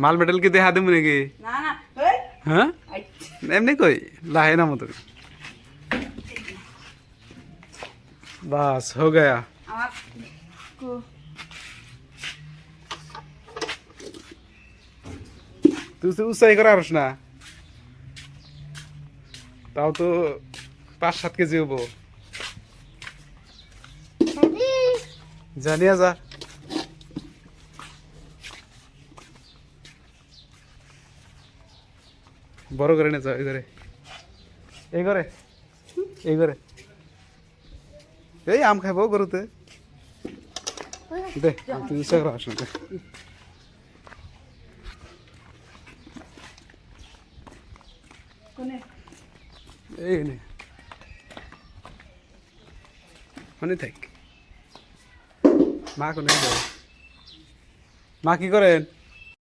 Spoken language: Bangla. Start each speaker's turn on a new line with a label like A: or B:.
A: মাল মেটাল কি দেখা দেবো নাকি
B: না না ওই
A: হ্যাঁ এমনি কই লাহে না মতো বাস হো গয়া
B: আমার
A: তুই তো উৎসাহী করে আরস না তাও তো 5-7 কেজি হবো জানিয়া যা বড় করে নিয়ে যাও এই ঘরে এই আম খাইবো গরুতে দে তুই উৎসাহ করে আস না দে।
B: কোনে
A: এই নে মানে থাক মা কোনে যাও মা কি করেন